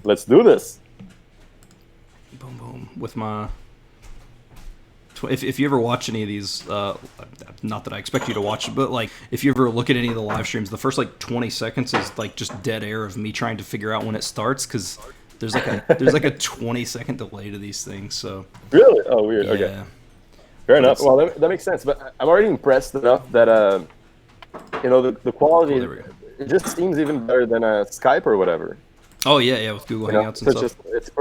let's do this. Boom, boom. With my... If you ever watch any of these, not that I expect you to watch it, but like if you ever look at any of the live streams, the first like 20 seconds is like just dead air of me trying to figure out when it starts because there's like a 20-second delay to these things. So Really? Oh, weird. yeah. Okay. Fair enough. Well, that makes sense. But I'm already impressed enough that the quality it just seems even better than Skype or whatever. Oh yeah, with Google Hangouts and stuff.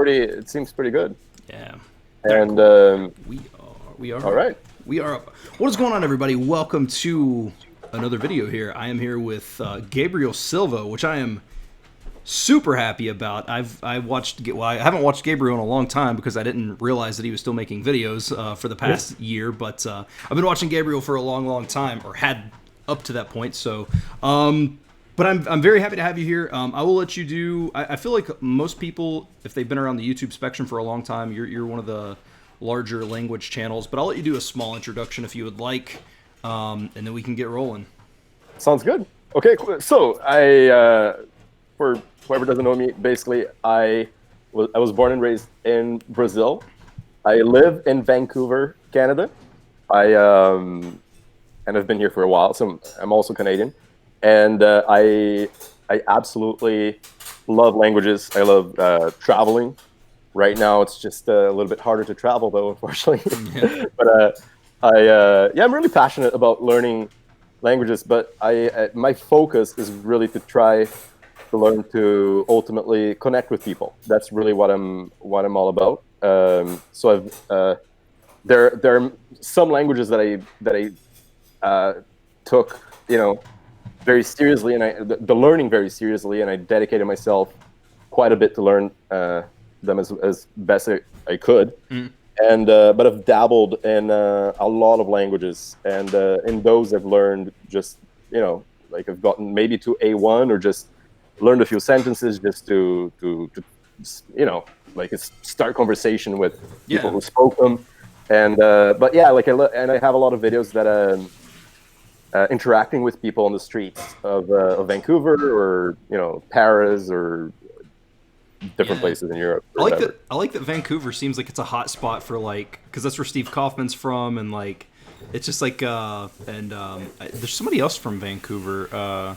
It seems pretty good. Yeah. And we are all right. We are up. What is going on, everybody? Welcome to another video here. I am here with Gabriel Silva, which I am super happy about. I haven't watched Gabriel in a long time because I didn't realize that he was still making videos for the past year. But I've been watching Gabriel for a long time, or had up to that point. So, but I'm very happy to have you here. I will let you do. I feel like most people, if they've been around the YouTube spectrum for a long time, you're one of the larger language channels, but I'll let you do a small introduction if you would like, and then we can get rolling. Sounds good. Okay, cool. So I, for whoever doesn't know me, basically I was born and raised in Brazil. I live in Vancouver, Canada. And I've been here for a while, so I'm also Canadian. And I absolutely love languages. I love traveling. Right now, it's just a little bit harder to travel, though, unfortunately. Yeah. But I'm really passionate about learning languages. But my focus is really to try to learn to ultimately connect with people. That's really what I'm all about. So there are some languages that I took, very seriously, and the learning very seriously, and I dedicated myself quite a bit to learn them as best I could. And but I've dabbled in a lot of languages, and in those I've learned just like I've gotten maybe to A1 or just learned a few sentences just to like start conversation with people who spoke them. And but yeah, like I have a lot of videos that interacting with people on the streets of Vancouver or Paris or different places in Europe. I like that Vancouver seems like it's a hot spot for because that's where Steve Kaufman's from, and it's just like there's somebody else from Vancouver.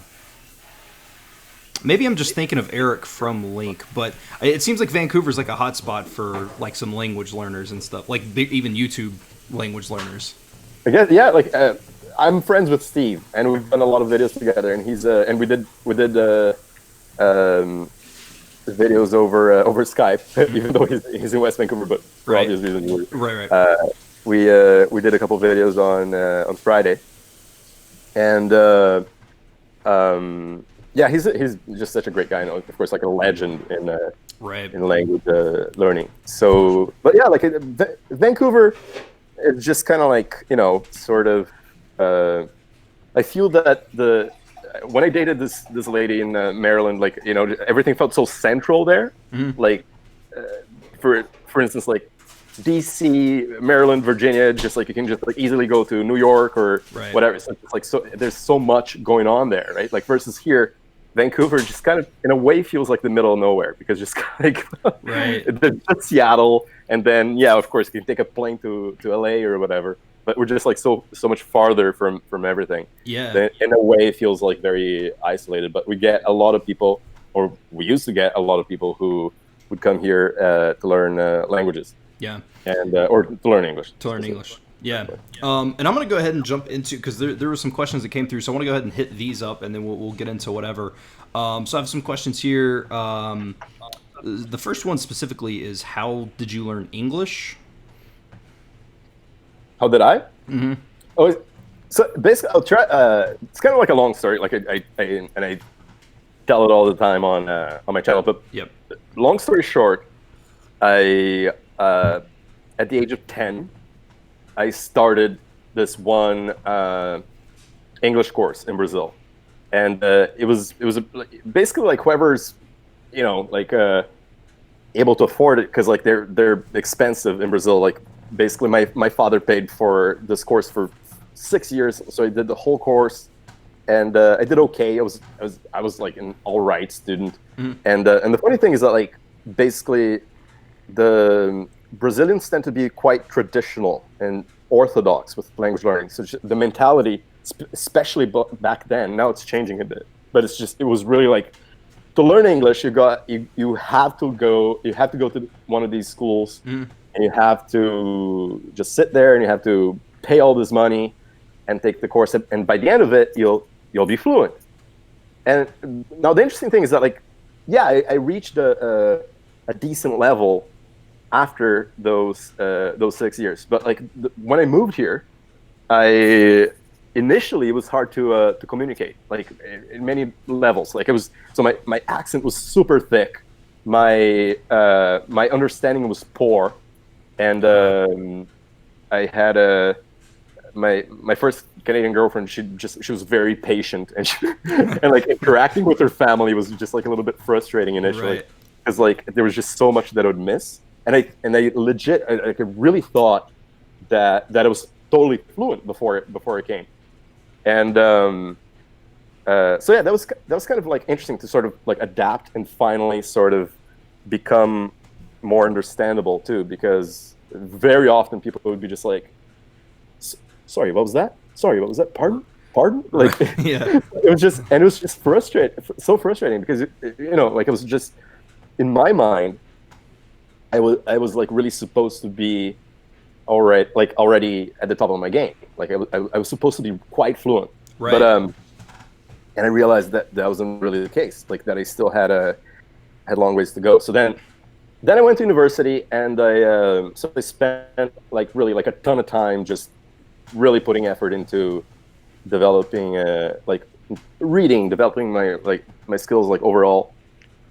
Maybe I'm just thinking of Eric from Link, but it seems like Vancouver's like a hot spot for like some language learners and stuff, like even YouTube language learners. I guess, yeah. I'm friends with Steve, and we've done a lot of videos together, and he's and we did videos over Skype, even though he's in West Vancouver, but for obvious reasons. Right. We did a couple videos on Friday, and yeah, he's just such a great guy, and of course, like a legend in language learning. So, but yeah, like Vancouver is just kind of like sort of. I feel that when I dated this lady in Maryland, like everything felt so central there. Mm-hmm. Like for instance, like DC, Maryland, Virginia, just like you can just like easily go to New York or whatever. So it's like there's so much going on there, right? Like versus here, Vancouver just kind of in a way feels like the middle of nowhere because just like there's just Seattle, and then of course you can take a plane to LA or whatever. But we're just like so much farther from everything. Yeah. That in a way, it feels like very isolated. But we get a lot of people, or we used to get a lot of people who would come here to learn languages. Yeah. And or to learn English. To learn English. Yeah. And I'm going to go ahead and jump into, because there were some questions that came through, so I want to go ahead and hit these up, and then we'll get into whatever. So I have some questions here. The first one specifically is, how did you learn English? How did I? Mm-hmm. Oh, so basically, I'll try. It's kind of like a long story. Like I tell it all the time on my channel. But long story short, I at the age of 10, I started this one English course in Brazil, and it was basically like whoever's able to afford it, because like they're expensive in Brazil. Like basically my father paid for this course for 6 years, so I did the whole course, and I did okay. I was like an all right student, and the funny thing is that like basically the Brazilians tend to be quite traditional and orthodox with language learning. So the mentality, especially back then, now it's changing a bit, but it was really like, to learn English, you have to go to one of these schools, and you have to just sit there and you have to pay all this money and take the course, and by the end of it, you'll be fluent. And now the interesting thing is that, like, yeah, I reached a decent level after those 6 years, but like when I moved here, initially it was hard to communicate, like in many levels. Like my accent was super thick, my understanding was poor, and I had my first Canadian girlfriend. She was very patient, and and like interacting with her family was just like a little bit frustrating initially, because like there was just so much that I would miss, and I legit I really thought that I was totally fluent before I came. And so yeah, that was kind of like interesting to sort of like adapt and finally sort of become more understandable too, because very often people would be just like, sorry, what was that? Sorry, what was that? Pardon? Like, Yeah. it was just so frustrating, because like it was just, in my mind, I was like really supposed to be all right, like already at the top of my game. Like I was supposed to be quite fluent, Right. but and I realized that wasn't really the case. Like that I still had long ways to go. So then I went to university, and I spent like really like a ton of time just really putting effort into developing like reading, developing my skills like overall,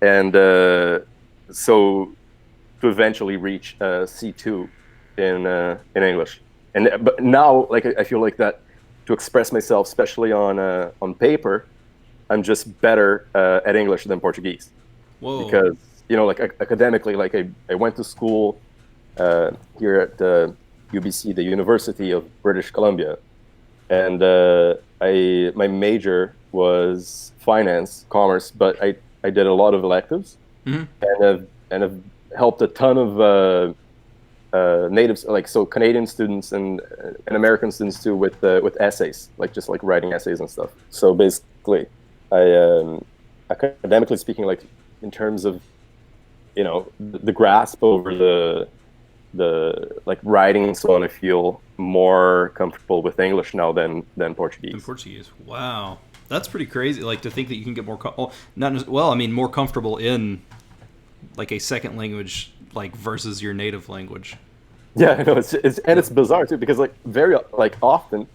and so to eventually reach C2 in English. But now, like, I feel like that to express myself, especially on paper, I'm just better at English than Portuguese. Whoa. Because like academically, like I went to school here at the UBC, the University of British Columbia, and my major was finance, commerce, but I did a lot of electives, and I've helped a ton of natives, like so Canadian students and American students too, with essays, like just like writing essays and stuff. So basically, I academically speaking, like in terms of the grasp over the like writing and so on, I feel more comfortable with English now than Portuguese. In Portuguese, wow, that's pretty crazy. Like to think that you can get more more comfortable in like a second language, like versus your native language. Yeah, I know, it's bizarre too, because like very like often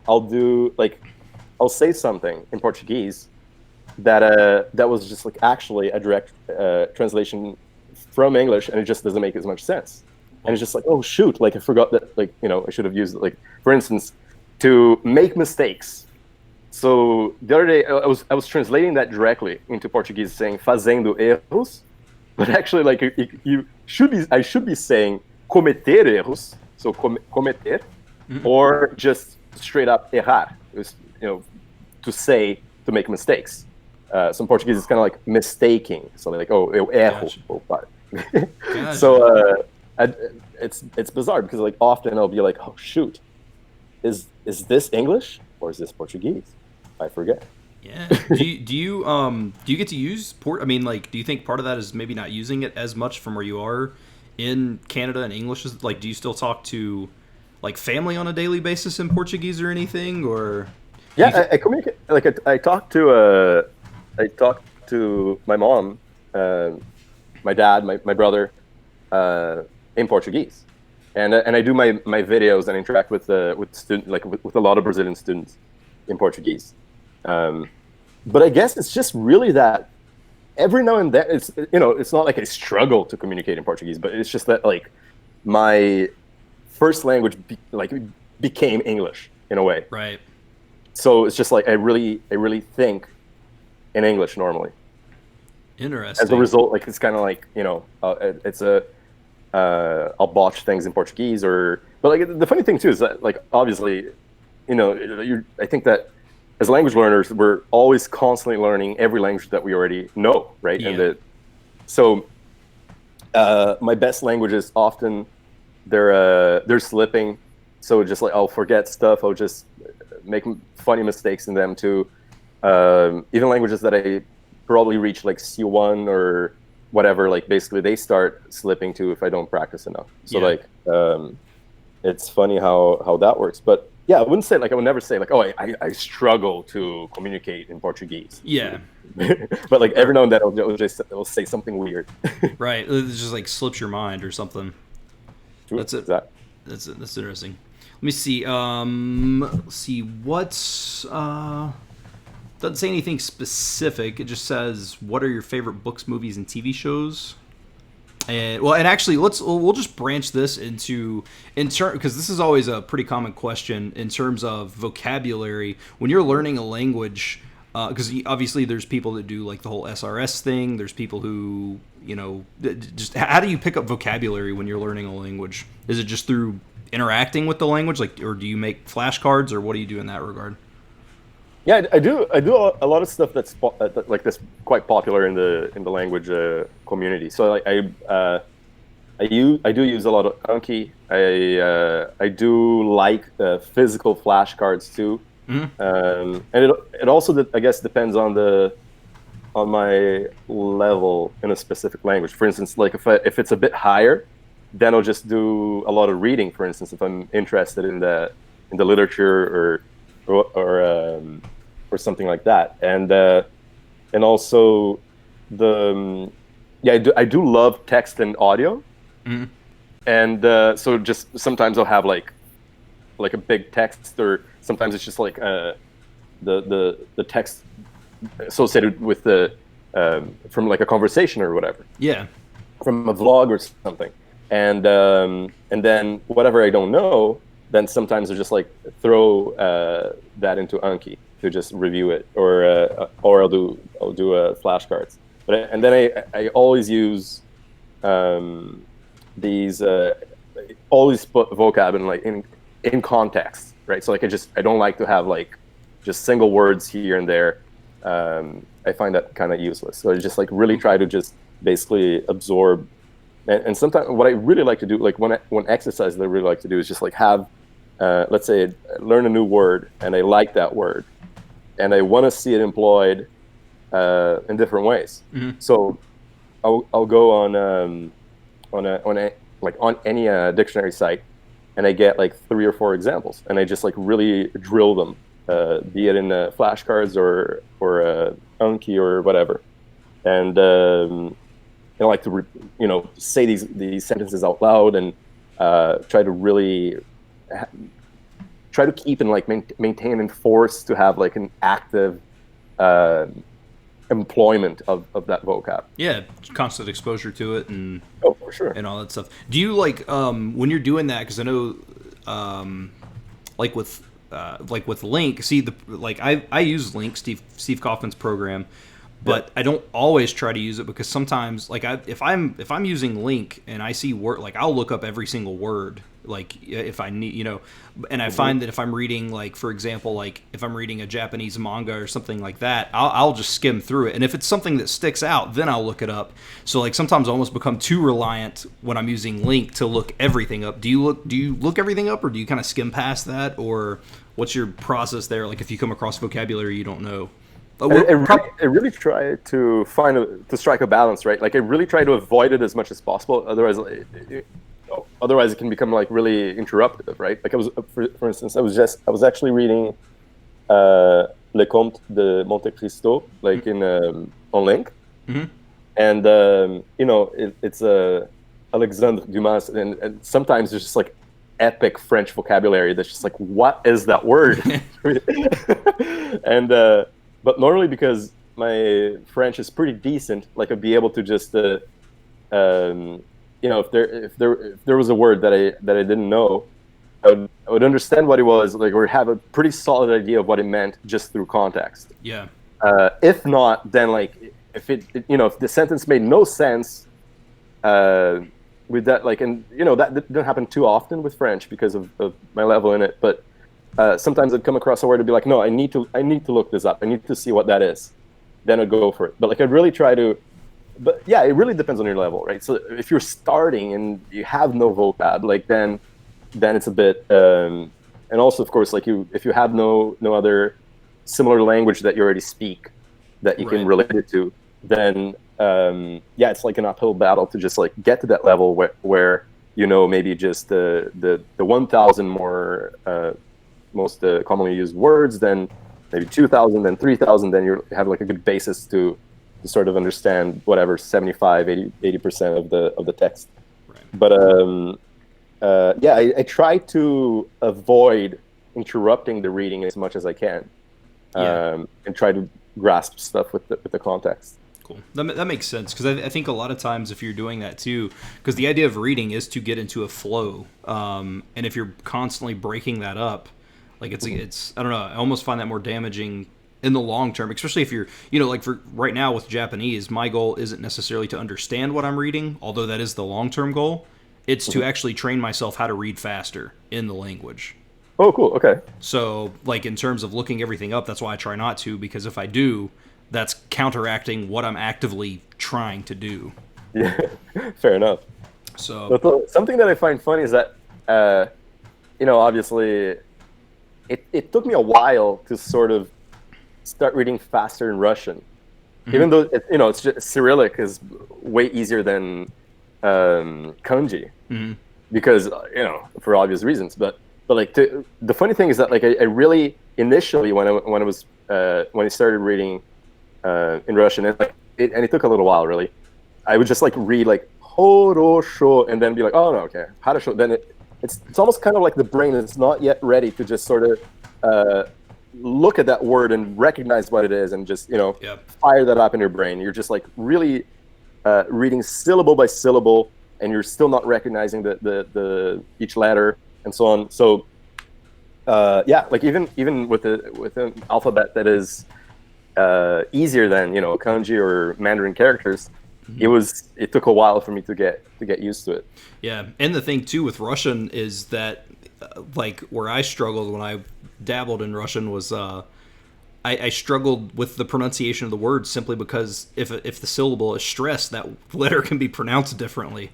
I'll say something in Portuguese that was just like actually a direct translation from English, and it just doesn't make as much sense. And it's just like, oh shoot, like I forgot that, like I should have used it. Like for instance, to make mistakes. So the other day I was translating that directly into Portuguese, saying fazendo erros, but actually like I should be saying cometer erros, so cometer, or just straight up errar. It was, to make mistakes. So in Portuguese, it's kind of like mistaking. So like, oh, eu erro. Gotcha. So it's bizarre, because like often I'll be like, oh shoot, is this English or is this Portuguese? I forget. Yeah. Do you get to use I mean, like, do you think part of that is maybe not using it as much from where you are in Canada, and English is like, do you still talk to like family on a daily basis in Portuguese or anything, or? Yeah, I communicate. Like I talk to my mom, my dad, my brother, in Portuguese, and I do my videos and interact with student, like with a lot of Brazilian students in Portuguese. But I guess it's just really that every now and then it's not like I struggle to communicate in Portuguese, but it's just that like my first language became English in a way. Right. So it's just like I really think in English normally. Interesting. As a result, like it's kind of like it's I'll botch things in Portuguese, but like the funny thing too is that like obviously, I think that as language learners, we're always constantly learning every language that we already know, right? Yeah. And so My best languages often they're slipping, so just like I'll forget stuff. I'll just make funny mistakes in them too. Even languages that I probably reach like C1 or whatever, like basically they start slipping too if I don't practice enough. So like it's funny how that works. But yeah, I wouldn't say like I would never say like, oh, I struggle to communicate in Portuguese. Yeah. But like every now and then it'll say something weird. Right. It just like slips your mind or something. That's it. Exactly. That's interesting. Let me see. Let's see. What's doesn't say anything specific. It just says, "What are your favorite books, movies, and TV shows?" And actually, we'll just branch this into because this is always a pretty common question in terms of vocabulary when you're learning a language. Because obviously there's people that do like the whole SRS thing. There's people who, just how do you pick up vocabulary when you're learning a language? Is it just through interacting with the language, like, or do you make flashcards, or what do you do in that regard? Yeah, I do a lot of stuff that's quite popular in the language community. So like I do use a lot of Anki. I do like physical flashcards too. And it also I guess depends on my level in a specific language. For instance, like if it's a bit higher, then I'll just do a lot of reading. For instance, if I'm interested in the literature or something like that, and also I do love text and audio, and so just sometimes I'll have like a big text, or sometimes it's just like the text associated with the from like a conversation or whatever. Yeah. From a vlog or something, and then whatever I don't know, then sometimes I just like throw that into Anki to just review it, or I'll do flashcards. And then I always use these always put vocab in context, right? So like I don't like to have like just single words here and there. I find that kind of useless. So I just like really try to just basically absorb. And sometimes what I really like to do, like one exercise that I really like to do is just like have, let's say, learn a new word, and I like that word, and I want to see it employed in different ways. So I'll go on any dictionary site, and I get like 3 or 4 examples, and I just like really drill them, be it in flashcards or Anki or whatever, and I like to say these sentences out loud, and try to really try to keep and like maintain and force to have like an active employment of that vocab. Yeah, constant exposure to it, and for sure, and all that stuff. Do you like when you're doing that? Because I know, like with Link. See, I use Link, Steve Kaufman's program, but I don't always try to use it, because sometimes like if I'm using Link and I see word, like I'll look up every single word, like if I need, and I find that if I'm reading, like for example, like if I'm reading a Japanese manga or something like that, I'll just skim through it, and if it's something that sticks out, then I'll look it up. So like sometimes I almost become too reliant when I'm using Link to look everything up. Do you look everything up, or do you kind of skim past that, or what's your process there? Like if you come across vocabulary you don't know. I really try to to strike a balance, right? Like I really try to avoid it as much as possible. Otherwise it can become like really interruptive, right? Like I was, for instance, I was actually reading Le Comte de Monte Cristo, like on Link, and it's Alexandre Dumas, and sometimes there's just like epic French vocabulary that's just like, what is that word? And but normally, because my French is pretty decent, like I'd be able to just if there was a word that I didn't know, I would understand what it was, like, or have a pretty solid idea of what it meant just through context. Yeah. If not, then like if if the sentence made no sense with that, like, and that didn't happen too often with French because of my level in it, but sometimes I'd come across a word and be like, no, I need to look this up. I need to see what that is. Then I'd go for it. But like I'd really try to but yeah, it really depends on your level, right? So if you're starting and you have no vocab, like then it's a bit, and also of course, like if you have no other similar language that you already speak that you can relate it to, then yeah, it's like an uphill battle to just like get to that level where you know maybe just the 1,000 more most commonly used words, then maybe 2,000, then 3,000, then you have like a good basis to sort of understand whatever 75, 80% of the text. Right. But yeah, I try to avoid interrupting the reading as much as I can, and try to grasp stuff with the context. Cool. That makes sense, because I think a lot of times if you're doing that too, because the idea of reading is to get into a flow, and if you're constantly breaking that up, like it's I don't know, I almost find that more damaging in the long term, especially if you're, you know, like for right now with Japanese, my goal isn't necessarily to understand what I'm reading, although that is the long-term goal. It's to actually train myself how to read faster in the language. Oh, cool. Okay. So, like, in terms of looking everything up, that's why I try not to, because if I do, that's counteracting what I'm actively trying to do. Yeah, fair enough. So something that I find funny is that, you know, obviously, it took me a while to sort of start reading faster in Russian, even though you know it's just Cyrillic is way easier than kanji, because you know for obvious reasons. But like the funny thing is that like I really initially when I started reading in Russian, and it took a little while really. I would just like read like horosho and then be like, oh no, okay, harasho. Then it's almost kind of like the brain is not yet ready to just sort of look at that word and recognize what it is and just, you know, fire that up in your brain. You're just like really reading syllable by syllable, and you're still not recognizing the each letter and so on. So yeah, like even with an alphabet that is easier than, you know, kanji or Mandarin characters, it took a while for me to get used to it. Yeah, and the thing too with Russian is that like where I struggled when I dabbled in Russian was I struggled with the pronunciation of the words simply because if the syllable is stressed, that letter can be pronounced differently.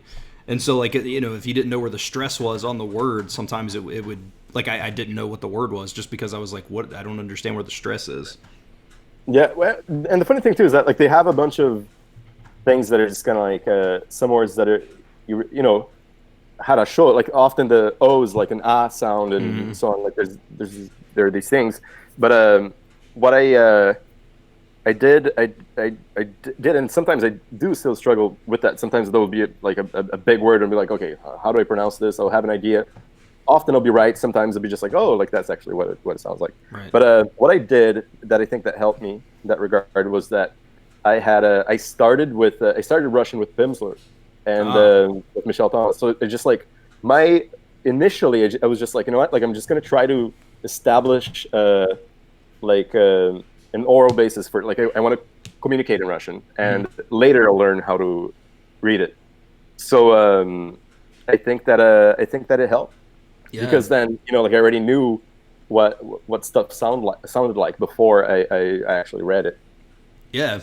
And so, like, you know, if you didn't know where the stress was on the word, sometimes it would, like, I didn't know what the word was just because I was like, what? I don't understand where the stress is. Yeah, well, and the funny thing too is that like they have a bunch of things that are just kind of like some words that are you know how to show it. Like often the O is like an ah sound and so on. Like there are these things, but what I did, and sometimes I do still struggle with that. Sometimes there will be like a big word and be like, okay, how do I pronounce this? I'll have an idea. Often I'll be right. Sometimes it'll be just like, oh, like that's actually what it sounds like. Right. But what I did that I think that helped me in that regard was that I started Russian with Pimsleur and with Michel Thomas. So it just like initially I was just like, you know what, like I'm just gonna try to establish like an oral basis for like I want to communicate in Russian, and later I'll learn how to read it. So I think that it helped. Yeah. Because then, you know, like I already knew what stuff sounded like before I actually read it. Yeah.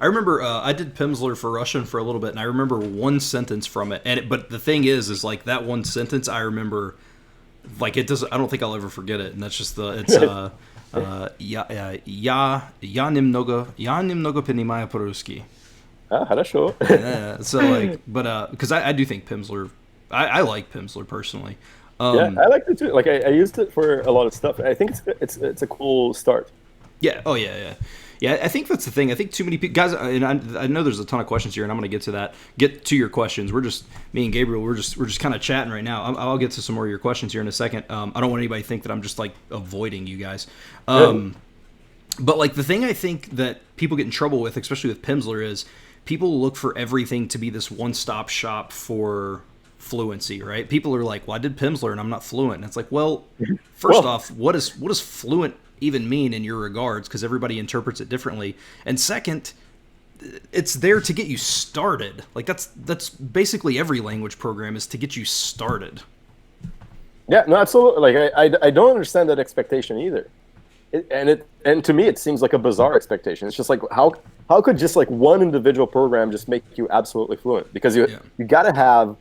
I remember I did Pimsleur for Russian for a little bit, and I remember one sentence from it. But the thing is like that one sentence I remember, like it doesn't. I don't think I'll ever forget it. And that's just я немного понимаю по-русски. Хорошо. Yeah. So like, but because I do think Pimsleur, I like Pimsleur personally. Yeah, I like it too. Like I used it for a lot of stuff. I think it's a cool start. Yeah. Oh yeah. Yeah, I think that's the thing. I think too many people, guys, and I know there's a ton of questions here, and I'm going to get to that. Get to your questions. We're just me and Gabriel. We're just kind of chatting right now. I'll get to some more of your questions here in a second. I don't want anybody to think that I'm just like avoiding you guys. But like the thing I think that people get in trouble with, especially with Pimsleur, is people look for everything to be this one-stop shop for fluency, right? People are like, "Well, I did Pimsleur and I'm not fluent." And it's like, well, first off, what does fluent even mean in your regards, because everybody interprets it differently, and second, it's there to get you started. Like that's basically every language program is to get you started. Yeah, no, absolutely. Like I don't understand that expectation either, and to me it seems like a bizarre expectation. It's just like how how could just like one individual program just make you absolutely fluent? Because you Yeah. you got to have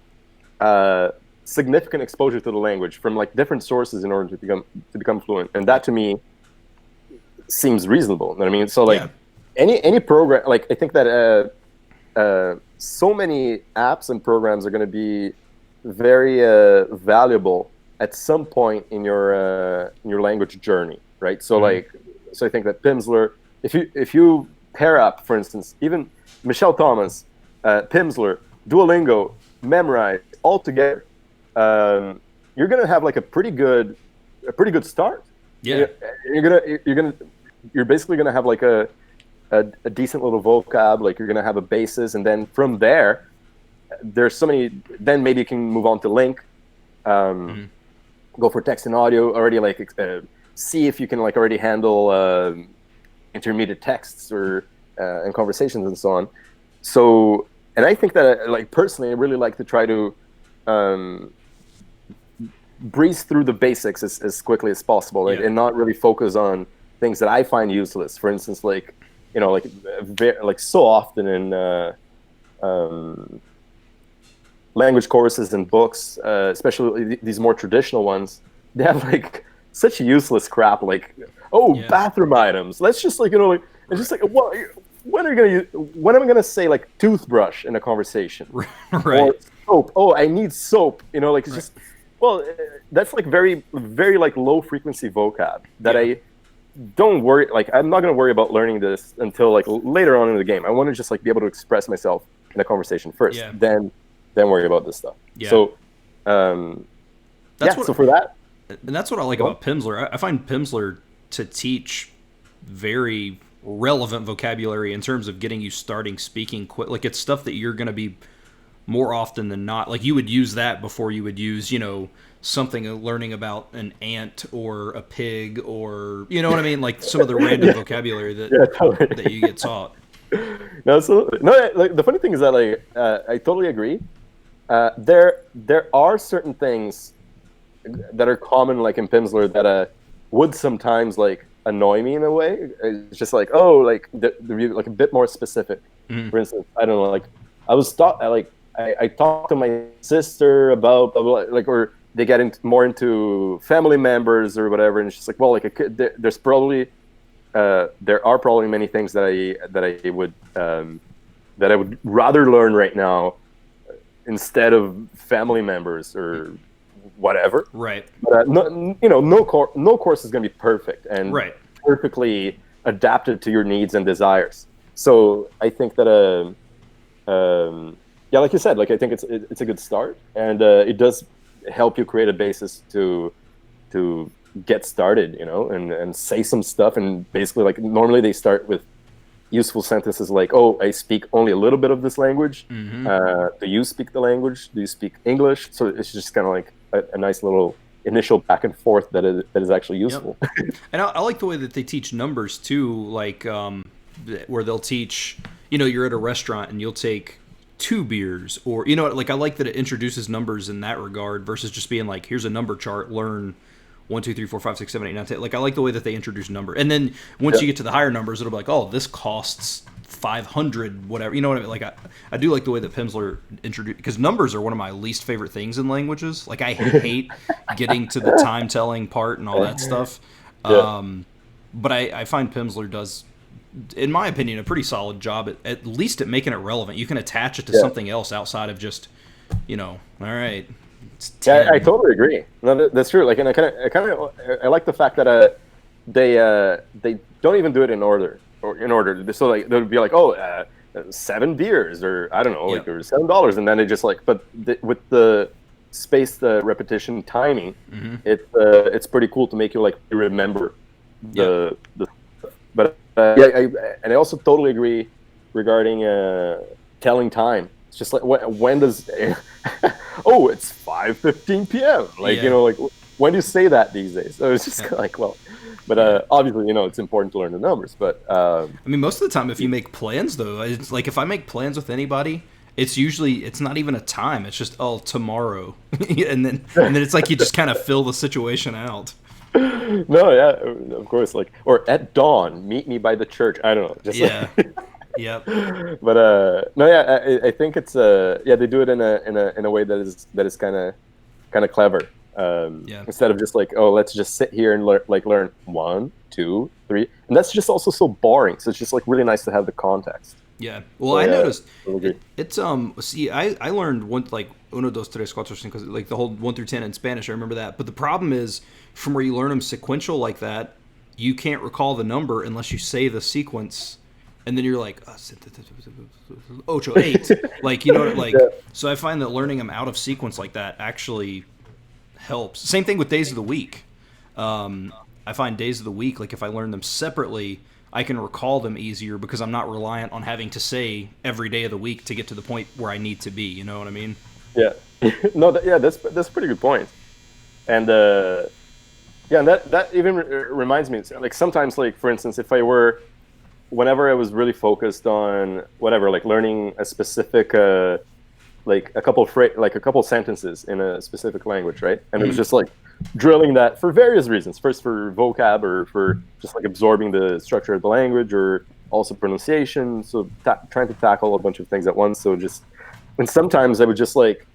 significant exposure to the language from like different sources in order to become fluent, and that to me seems reasonable. You know what I mean? So like Yeah. any program, like I think that so many apps and programs are going to be very valuable at some point in your language journey, right? So like, so I think that Pimsleur, if you pair up, for instance, even Michelle Thomas, Pimsleur, Duolingo, Memrise all together, you're gonna have like a pretty good start. Yeah. You're basically gonna have like a decent little vocab, like you're gonna have a basis, and then from there, there's so many. Then maybe you can move on to link, go for text and audio already, like see if you can like already handle intermediate texts or and conversations and so on. So, and I think that like personally, I really like to try to breeze through the basics as quickly as possible, right? And not really focus on things that I find useless. For instance, like like so often in language courses and books, especially these more traditional ones, they have like such useless crap, like bathroom items. Let's just like like it's just like when are you gonna use, when am I gonna say like toothbrush in a conversation? Right. Or soap. Oh, I need soap. Like it's just that's like very very like low frequency vocab that I don't worry. Like I'm not gonna worry about learning this until like later on in the game. I want to just like be able to express myself in a conversation first. Then worry about this stuff. Yeah. So so for that. And that's what I like about Pimsleur. I find Pimsleur to teach very relevant vocabulary in terms of getting you starting speaking quick. Like it's stuff that you're going to be more often than not. Like you would use that before you would use, something learning about an ant or a pig or, you know what I mean? Like some of the random vocabulary that that you get taught. No, absolutely. No, like the funny thing is that like I totally agree. There are certain things that are common, like in Pimsleur, that would sometimes like annoy me in a way. It's just like like the like a bit more specific. For instance, I don't know, like I talked to my sister about blah, blah, like, or they get more into family members or whatever, and it's just like, well, like there's probably there are probably many things that I would rather learn right now instead of family members or whatever. Right. But no course is going to be perfect and perfectly adapted to your needs and desires. So I think that like you said, like I think it's a good start, and it does help you create a basis to get started, and say some stuff. And basically, like normally they start with useful sentences like, "Oh, I speak only a little bit of this language. Do you speak the language? Do you speak English?" So it's just kind of like a nice little initial back and forth that is actually useful. Yep. And I like the way that they teach numbers too, like where they'll teach, you're at a restaurant and you'll take 2 beers, or like I like that it introduces numbers in that regard versus just being like, here's a number chart, learn 1, 2, 3, 4, 5, 6, 7, 8, 9, 10. Like I like the way that they introduce number, and then once you get to the higher numbers, it'll be like, oh, this costs 500, whatever. You know what I mean? Like I do like the way that Pimsleur introduced, because numbers are one of my least favorite things in languages. Like I hate getting to the time telling part and all that stuff. But I find Pimsleur does, in my opinion, a pretty solid job at least at making it relevant. You can attach it to something else outside of just, all right. Yeah, I totally agree. No, that's true. Like, and I like the fact that they don't even do it in order. So like they'll be like, 7 beers, or I don't know, like, or $7, and then they just like, but with the spaced repetition timing, it's pretty cool to make you like remember the. But and I also totally agree regarding telling time. It's just like when does it's 5:15 p.m. Like like when do you say that these days? So it's just like, well, but obviously it's important to learn the numbers. But I mean, most of the time, if you make plans though, it's like if I make plans with anybody, it's not even a time. It's just tomorrow, and then it's like you just kind of fill the situation out. No, yeah, of course. Like, or at dawn, meet me by the church. I don't know. Just Yep. But no, yeah, I think it's yeah, they do it in a way that is kind of clever. Yeah. Instead of just like, oh, let's just sit here and learn one, two, three, and that's just also so boring. So it's just like really nice to have the context. Yeah. Well, So I yeah, noticed I agree. it's see, I learned one like uno dos tres cuatro cinco like the whole 1 through 10 in Spanish. I remember that. But the problem is from where you learn them sequential like that, you can't recall the number unless you say the sequence, and then you're like ocho eight. Like you know what like. Yeah. So I find that learning them out of sequence like that actually helps. Same thing with days of the week. I find days of the week, like if I learn them separately, I can recall them easier because I'm not reliant on having to say every day of the week to get to the point where I need to be. You know what I mean? Yeah. No, yeah, that's a pretty good point. And yeah, and that even reminds me, like sometimes, like for instance, if I were, whenever I was really focused on whatever, like learning a specific, like like a couple sentences in a specific language, right? And it was just like drilling that for various reasons. First, for vocab, or for just like absorbing the structure of the language, or also pronunciation. So trying to tackle a bunch of things at once. So just, and sometimes I would just like,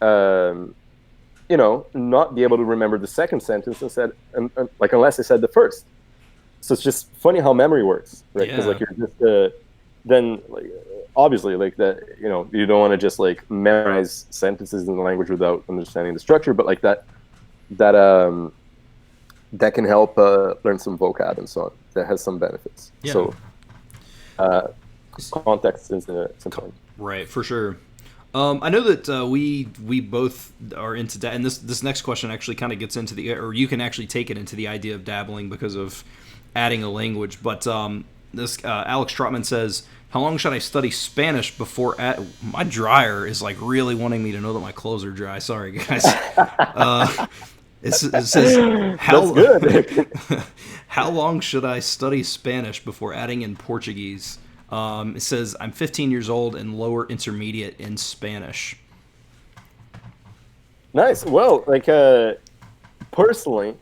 you know, not be able to remember the second sentence instead, like unless I said the first. So it's just funny how memory works, right? Because like you're just then like obviously like that, you know, you don't want to just like memorize sentences in the language without understanding the structure, but like that that can help learn some vocab and so on. That has some benefits. Yeah. So context is important. Right, for sure. I know that we both are into that, and this next question actually kind of gets into the, or you can actually take it into the idea of dabbling because of adding a language. But this Alex Trotman says, "How long should I study Spanish before?" My dryer is like really wanting me to know that my clothes are dry. Sorry, guys. It says, That's good. how long should I study Spanish before adding in Portuguese? It says, I'm 15 years old and lower intermediate in Spanish. Nice. Well, like personally,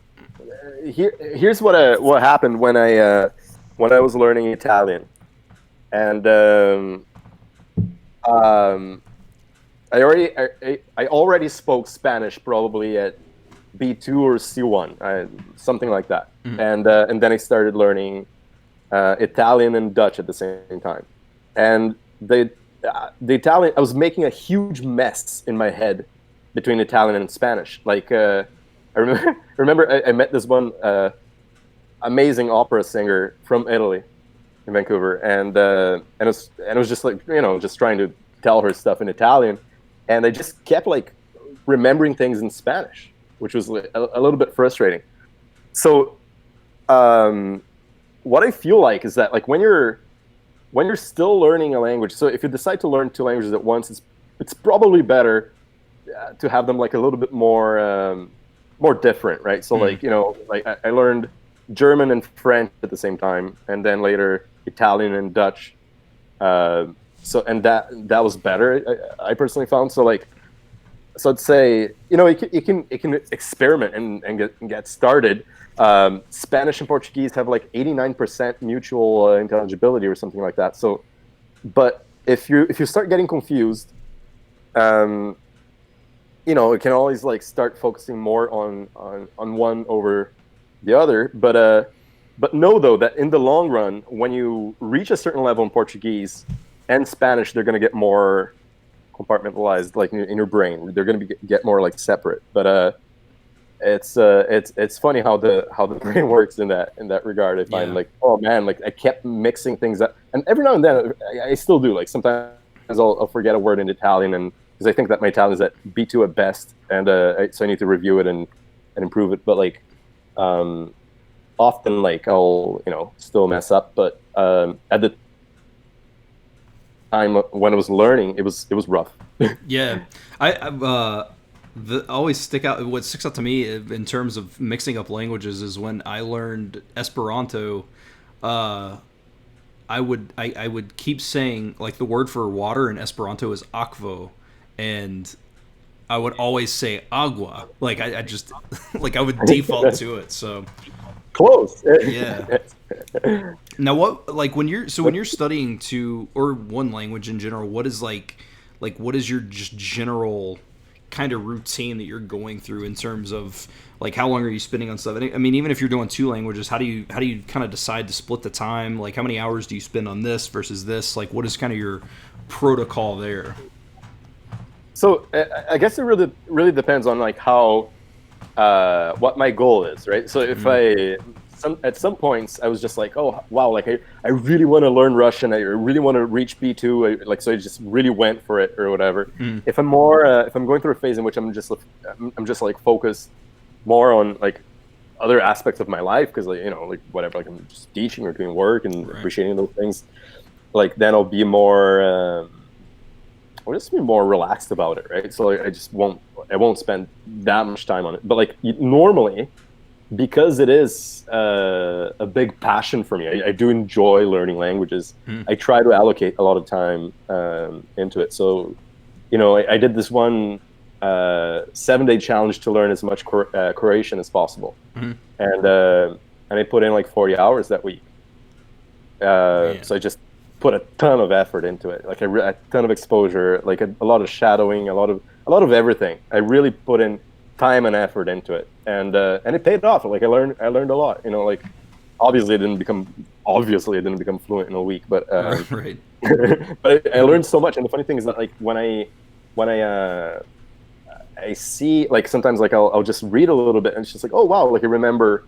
here's what happened when I was learning Italian, and I already spoke Spanish probably at B2 or C1, something like that, and then I started learning Italian and Dutch at the same time, and the Italian, I was making a huge mess in my head between Italian and Spanish. Like I remember I met this one amazing opera singer from Italy, in Vancouver, and it was just like, you know, just trying to tell her stuff in Italian, and I just kept like remembering things in Spanish, which was a little bit frustrating. So what I feel like is that like when you're still learning a language, so if you decide to learn two languages at once, it's probably better to have them like a little bit more different, right? So like, you know, like I learned German and French at the same time, and then later Italian and Dutch. So and that was better, I personally found. So like, so I'd say, you know, you can experiment and get started. Spanish and Portuguese have like 89% mutual intelligibility or something like that. So, but if you start getting confused, you know, you can always like start focusing more on one over the other. But know though that in the long run, when you reach a certain level in Portuguese and Spanish, they're going to get more compartmentalized, like in your brain. They're going to get more like separate. But it's funny how the brain works in that regard. I find like, oh man, like I kept mixing things up, and every now and then I still do. Like sometimes I'll forget a word in Italian, and because I think that my Italian is at B2 at best, and so I need to review it and improve it. But like often, like I'll, you know, still mess up. But at the time when I was learning, it was rough. Yeah, always stick out. What sticks out to me in terms of mixing up languages is when I learned Esperanto. I would keep saying, like, the word for water in Esperanto is akvo, and I would always say agua. Like I just like I would default to it. So Close. Yeah. Now, what like when you're studying or one language in general, what is what is your just general kind of routine that you're going through in terms of like how long are you spending on stuff? I mean, even if you're doing two languages, how do you kind of decide to split the time? Like, how many hours do you spend on this versus this? Like, what is kind of your protocol there? So I guess it really depends on like how what my goal is, right? So if at some points I was just like, oh wow, like I really want to learn Russian, I really want to reach B2, like so I just really went for it or whatever. If I'm if I'm going through a phase in which I'm just like focused more on like other aspects of my life, because like like whatever, like I'm just teaching or doing work and appreciating those things, like then I'll be more. I'll just be more relaxed about it, right? So I won't spend that much time on it. But like normally, because it is a big passion for me, I do enjoy learning languages. I try to allocate a lot of time into it. So, I did this one 7-day challenge to learn as much Croatian as possible, and I put in like 40 hours that week. So I just put a ton of effort into it, like a ton of exposure, like a lot of shadowing, a lot of everything. I really put in time and effort into it, and it paid off. Like I learned a lot. Like obviously I didn't become fluent in a week, but Right. but I learned so much. And the funny thing is that like when I see, like sometimes like I'll just read a little bit and it's just like, oh wow, like I remember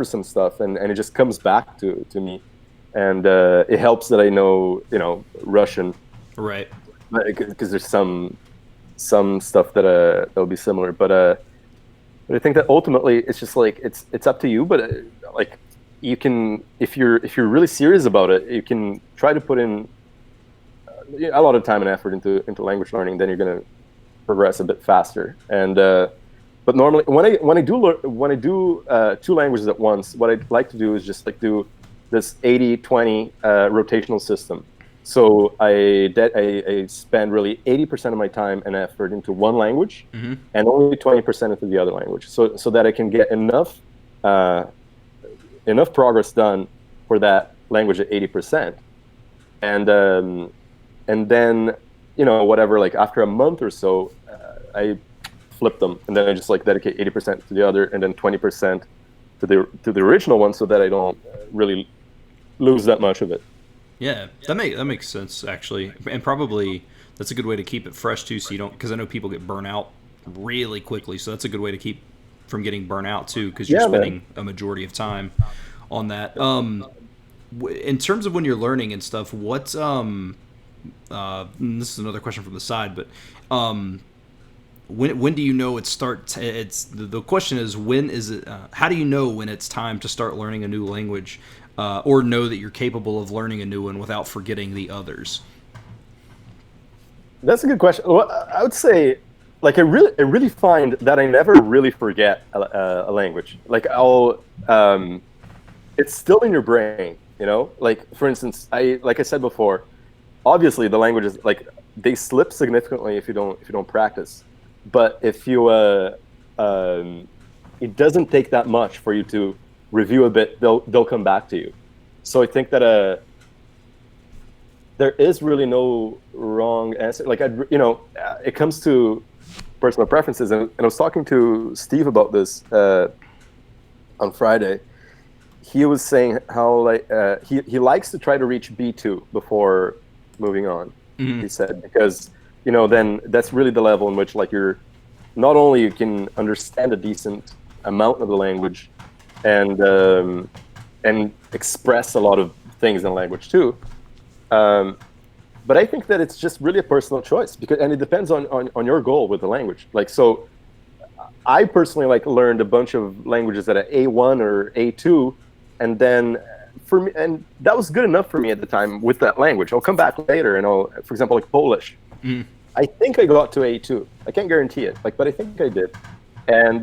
some stuff, and it just comes back to me. And it helps that I know, Russian, Right? Because there's some stuff that'll be similar. But I think that ultimately it's just like it's up to you. But like you can, if you're really serious about it, you can try to put in a lot of time and effort into language learning. Then you're gonna progress a bit faster. And but normally when I do two languages at once, what I'd like to do is just like do this 80-20 rotational system. So I spend really 80% of my time and effort into one language, and only 20% into the other language. So that I can get enough progress done for that language at 80%, and then whatever, like after a month or so, I flip them, and then I just like dedicate 80% to the other, and then 20% to the original one, so that I don't really lose that much of it. Yeah, that makes sense actually, and probably that's a good way to keep it fresh too. So you don't, because I know people get burnt out really quickly, so that's a good way to keep from getting burnt out too, because you're spending a majority of time on that. In terms of when you're learning and stuff, what's this is another question from the side, but when do you know it starts? It's the question is, when is it? How do you know when it's time to start learning a new language, or know that you're capable of learning a new one without forgetting the others? That's a good question. Well, I would say, like, I really find that I never really forget a language. Like, it's still in your brain, Like, for instance, like I said before, obviously the languages, like, they slip significantly if you don't practice. But if you, it doesn't take that much for you to review a bit. They'll come back to you. So I think that there is really no wrong answer. Like it comes to personal preferences, and I was talking to Steve about this on Friday. He was saying how like he likes to try to reach B2 before moving on. He said, because then that's really the level in which like you're not only you can understand a decent amount of the language and express a lot of things in the language too, but I think that it's just really a personal choice, and it depends on your goal with the language. Like, so I personally like learned a bunch of languages at an A1 or A2, and then for me, and that was good enough for me at the time with that language. I'll come back later and for example, like Polish. I think I got to A2. I can't guarantee it, but I think I did. And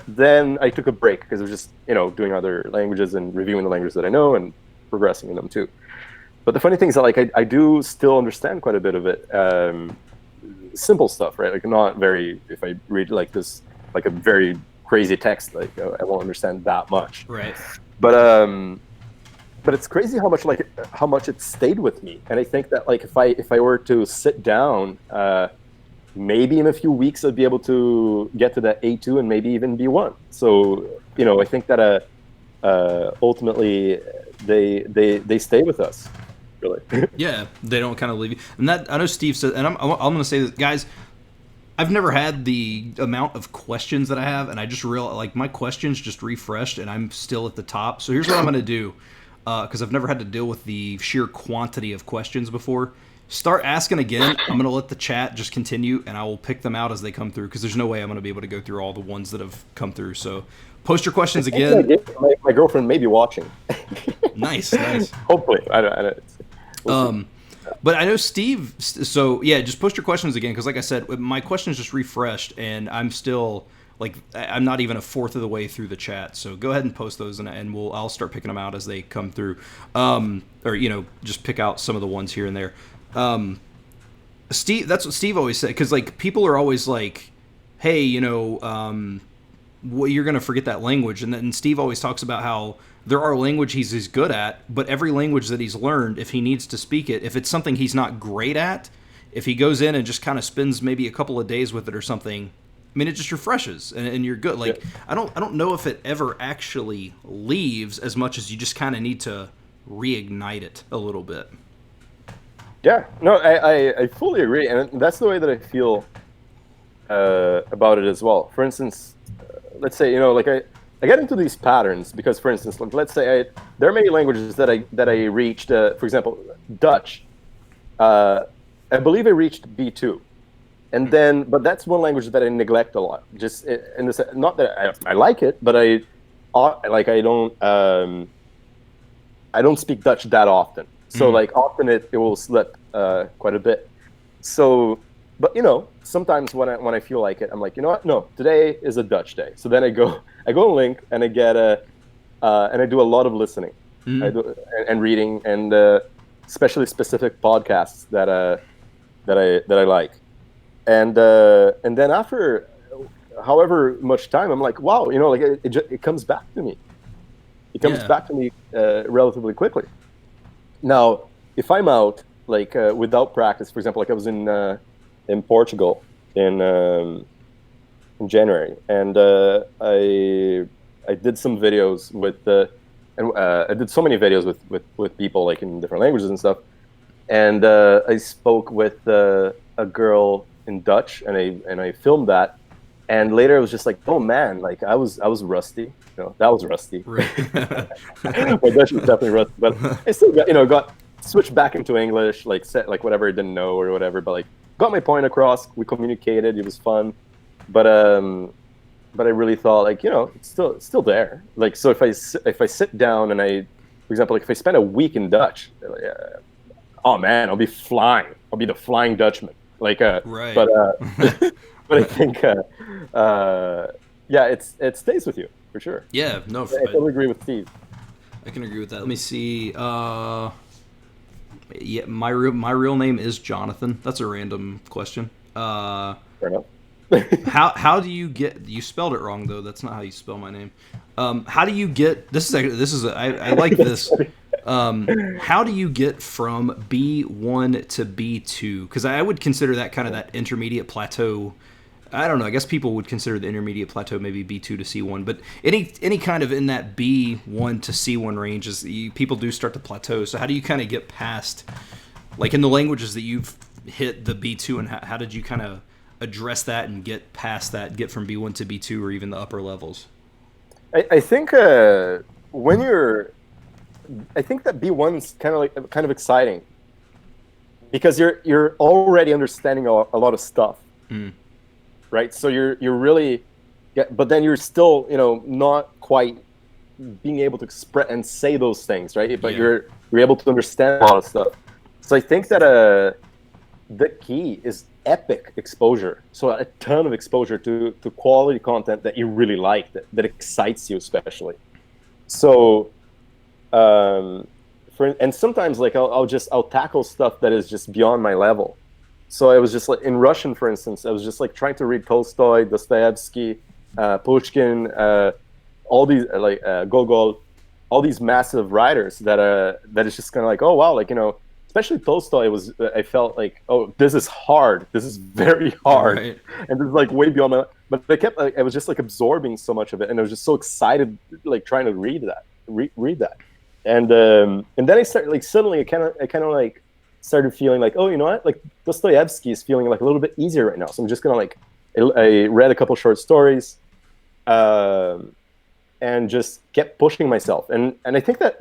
then I took a break because I was just, doing other languages and reviewing the languages that I know and progressing in them too. But the funny thing is that I do still understand quite a bit of it. Simple stuff, right? Like not very, if I read like this, like a very crazy text, like I won't understand that much. Right. But but it's crazy how much it stayed with me. And I think that like if I were to sit down, maybe in a few weeks I'd be able to get to that A2 and maybe even B1. So I think that ultimately they stay with us, really. Yeah, they don't kind of leave you. And that I know Steve said, and I'm going to say this, guys. I've never had the amount of questions that I have, and I just realized like my questions just refreshed, and I'm still at the top. So here's what I'm going to do, because I've never had to deal with the sheer quantity of questions before. Start asking again. I'm going to let the chat just continue, and I will pick them out as they come through, because there's no way I'm going to be able to go through all the ones that have come through. So post your questions again. My girlfriend may be watching. Nice. Hopefully. I don't we'll see. But I know Steve, so yeah, just post your questions again, because like I said, my questions just refreshed, and I'm still, like, I'm not even a fourth of the way through the chat. So go ahead and post those, and I'll start picking them out as they come through. Or, just pick out some of the ones here and there. Steve, that's what Steve always said, because, like, people are always like, hey, you're going to forget that language. And then Steve always talks about how there are languages he's good at, but every language that he's learned, if he needs to speak it, if it's something he's not great at, if he goes in and just kind of spends maybe a couple of days with it or something, I mean, it just refreshes and you're good. Like, yeah. I don't know if it ever actually leaves as much as you just kind of need to reignite it a little bit. Yeah, no, I fully agree, and that's the way that I feel about it as well. For instance, let's say I get into these patterns because, for instance, let's say there are many languages that I reached. For example, Dutch. I believe I reached B2, and then but that's one language that I neglect a lot. Just in this, not that I like it, but I don't speak Dutch that often. So like often it will slip quite a bit. So. But sometimes when I feel like it, I'm like, you know what? No, today is a Dutch day. So then I go on Link and I get and I do a lot of listening, and reading, and especially specific podcasts that I like, and then after however much time, I'm like, wow, it comes back to me. It comes back to me relatively quickly. Now, if I'm out without practice, for example, like I was in Portugal in January, and I did some videos with I did so many videos with people like in different languages and stuff, and I spoke with a girl in Dutch, and I filmed that, and later I was just like, oh man, like I was rusty, that was rusty. Right. My Dutch was definitely rusty, but I still got switched back into English, like said like whatever I didn't know or whatever, but like got my point across. We communicated. It was fun, but I really thought like it's still there. Like so if I sit down and for example, like if I spend a week in Dutch, oh man, I'll be flying. I'll be the Flying Dutchman. Like right. But I think it stays with you for sure. Yeah, no, I totally agree with Steve. I can agree with that. Let me see. Yeah, my real name is Jonathan. That's a random question. Fair enough. how do you get? You spelled it wrong though. That's not how you spell my name. How do you get? I like this. How do you get from B1 to B2? Because I would consider that kind of that intermediate plateau. I don't know. I guess people would consider the intermediate plateau maybe B2 to C1, but any kind of in that B1 to C1 range people do start to plateau. So how do you kind of get past, like in the languages that you've hit the B2, and how did you kind of address that and get past that, get from B1 to B2 or even the upper levels? I think I think that B1's kind of exciting because you're already understanding a lot of stuff. Right, so you're really, but then you're still not quite being able to express and say those things, right? But you're able to understand a lot of stuff. So I think that the key is epic exposure. So a ton of exposure to quality content that you really like, that excites you especially. So, and sometimes like I'll tackle stuff that is just beyond my level. So I was just like in Russian, for instance, I was just like trying to read Tolstoy, Dostoevsky, Pushkin, all these Gogol, all these massive writers that is just kind of like, oh wow, like, especially Tolstoy was, I felt like, oh, this is hard, this is very hard, Right. and this is like way beyond my. But I was just like absorbing so much of it, and I was just so excited, like trying to read that, and then I started like suddenly I kind of like started feeling like, oh, you know what, like Dostoevsky is feeling like a little bit easier right now, so I'm just gonna like, I read a couple short stories, and just kept pushing myself, and I think that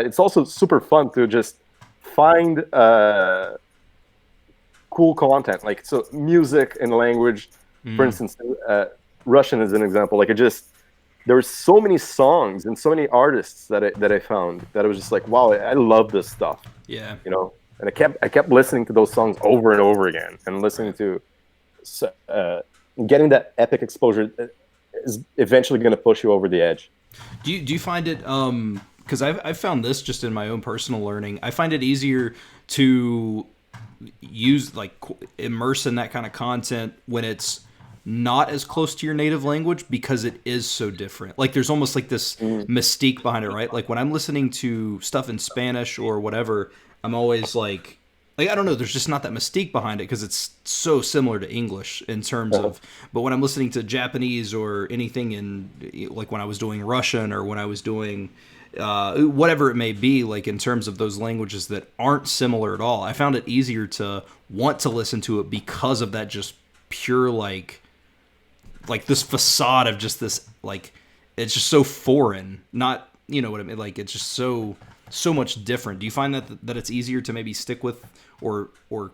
it's also super fun to just find cool content, like so music and language. For instance, Russian is an example. Like there were so many songs and so many artists that I found that I was just like, wow, I love this stuff. Yeah. And I kept listening to those songs over and over again, and listening to getting that epic exposure is eventually going to push you over the edge. Do you find it because I've found this just in my own personal learning. I find it easier to use like immerse in that kind of content when it's not as close to your native language, because it is so different. Like there's almost like this mystique behind it, right? Like when I'm listening to stuff in Spanish or whatever, I'm always like I don't know, there's just not that mystique behind it because it's so similar to English in terms of, but when I'm listening to Japanese or anything in, like when I was doing Russian or when I was doing whatever it may be, like in terms of those languages that aren't similar at all, I found it easier to want to listen to it because of that just pure like this facade of just this, like, it's just so foreign, not, you know what I mean? Like it's just so much different. Do you find that it's easier to maybe stick with or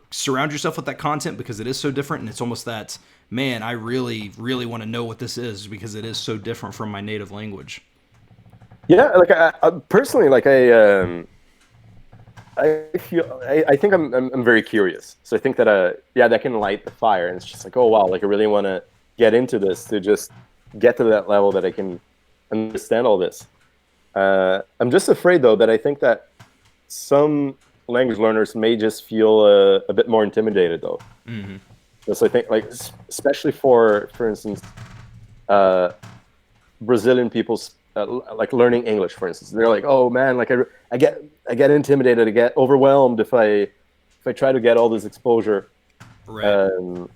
surround yourself with that content because it is so different, and it's almost that, man, I really, really want to know what this is because it is so different from my native language? Yeah, like I personally, like I feel I think I'm very curious. So I think that that can light the fire, and it's just like, oh wow, like I really want to get into this to just get to that level that I can understand all this. I'm just afraid though that I think that some language learners may just feel a bit more intimidated though. So I think, like, especially for instance, Brazilian people's like learning English, for instance, they're like, oh man, like I get intimidated, I get overwhelmed if I try to get all this exposure, Right. to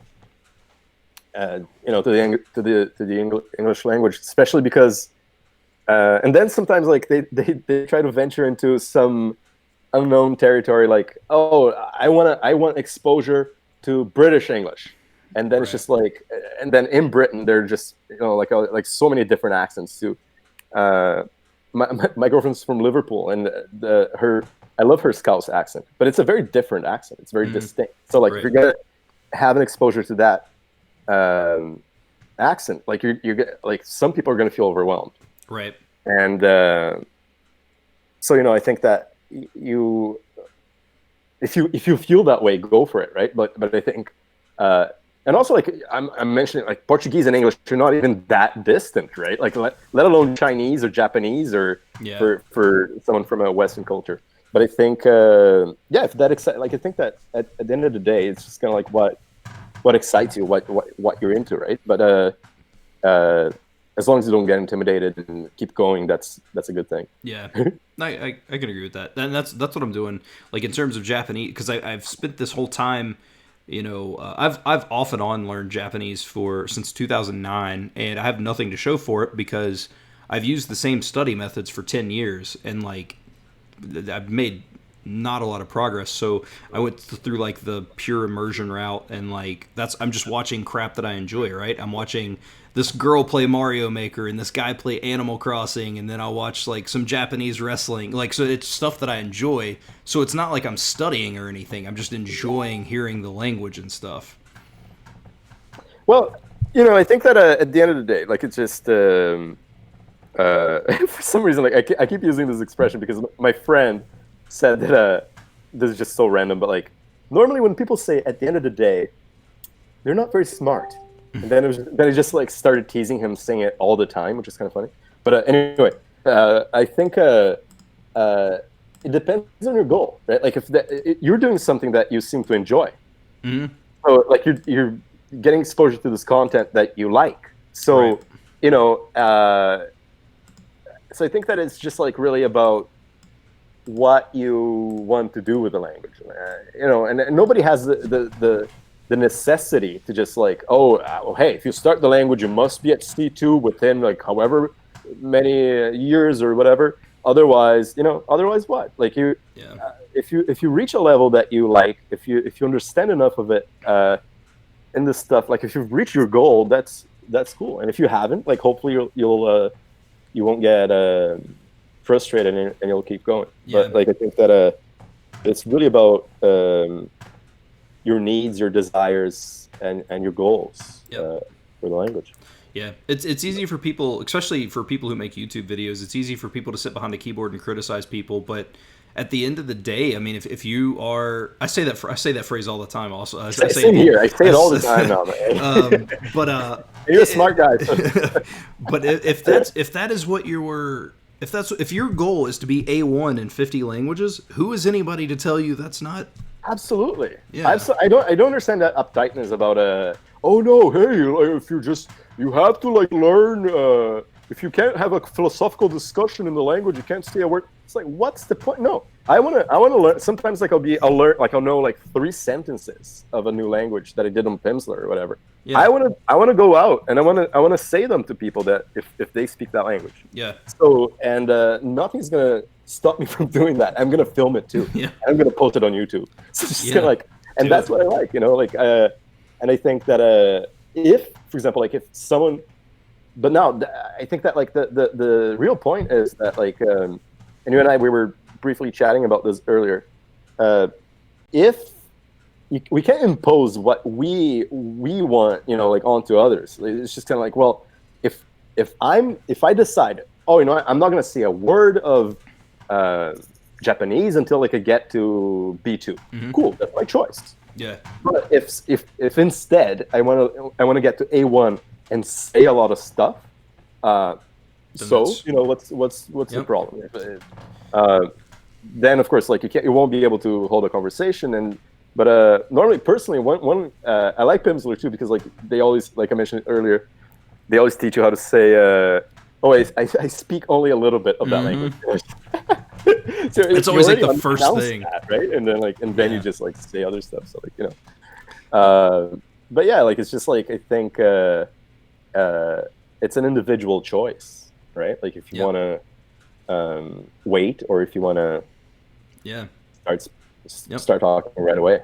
the English language, especially because, and then sometimes like they try to venture into some unknown territory, like, oh, I want exposure to British English, and then it's just like, and then in Britain they're just like so many different accents too. My girlfriend's from Liverpool, and I love her Scouse accent, but it's a very different accent. It's very distinct. So like if you're gonna have an exposure to that accent, like you get, like, some people are gonna feel overwhelmed. Right. And so I think that if you feel that way, go for it, right? But I think, and also, like, I'm mentioning, like, Portuguese and English are not even that distant, right? Like let alone Chinese or Japanese or for someone from a Western culture. But I think if that excites, like, I think that at the end of the day, it's just kind of like what excites you, what you're into, right? But as long as you don't get intimidated and keep going, that's a good thing. Yeah, I can agree with that. And that's what I'm doing. Like in terms of Japanese, because I've spent this whole time, I've off and on learned Japanese since 2009, and I have nothing to show for it because I've used the same study methods for 10 years, and like I've made not a lot of progress. So I went through like the pure immersion route, and like I'm just watching crap that I enjoy, right? I'm watching this girl play Mario Maker and this guy play Animal Crossing, and then I'll watch like some Japanese wrestling. Like, so it's stuff that I enjoy. So it's not like I'm studying or anything. I'm just enjoying hearing the language and stuff. Well, I think that at the end of the day, like, it's just for some reason, like, I keep using this expression because my friend said that this is just so random, but like normally when people say at the end of the day, they're not very smart. And then it just like started teasing him saying it all the time, which is kind of funny. But anyway, I think it depends on your goal, right? Like if you're doing something that you seem to enjoy, so like you're getting exposure to this content that you like. So I think that it's just like really about what you want to do with the language, and nobody has the necessity to just like, hey, if you start the language, you must be at C2 within like however many years or whatever. Otherwise what? Like if you reach a level that you like, if you understand enough of it in this stuff, like if you've reached your goal, that's cool. And if you haven't, like hopefully you won't get frustrated and you'll keep going. Yeah. But like I think that it's really about your needs, your desires, and your goals for the language. Yeah, it's easy for people, especially for people who make YouTube videos. It's easy for people to sit behind a keyboard and criticize people, but at the end of the day, I mean, if you are, I say that phrase all the time. Also, I say it all the time now, man. But you're a smart guy. But if that is what if your goal is to be A1 in 50 languages, who is anybody to tell you that's not? Absolutely. Yeah. I don't understand that uptightness about oh no, hey, if you have to like learn. If you can't have a philosophical discussion in the language, you can't say a word. It's like, what's the point? No, I wanna learn. Sometimes like I'll know like 3 sentences of a new language that I did on Pimsleur or whatever. Yeah. I wanna go out and I wanna say them to people that if they speak that language. Yeah. So and nothing's gonna stop me from doing that. I'm gonna film it too. Yeah. I'm gonna post it on YouTube. So just kinda like, and that's what I like, like and I think that if, for example, like if someone. But now, I think that like the real point is that like, and you and I, we were briefly chatting about this earlier. If we can't impose what we want, like onto others. It's just kind of like, well, if I decide, I'm not going to say a word of Japanese until like I get to B2. Mm-hmm. Cool, that's my choice. Yeah. But if instead I want to get to A1 and say a lot of stuff, what's the problem? Then of course, like you won't be able to hold a conversation. But normally, personally, I like Pimsleur too because like they always, like I mentioned earlier, they always teach you how to say, I speak only a little bit of that language. So it's always like the first thing, right? And then you just like say other stuff. So like but yeah, like it's just like I think. It's an individual choice, right? Like if you want to wait or if you want to start talking right away.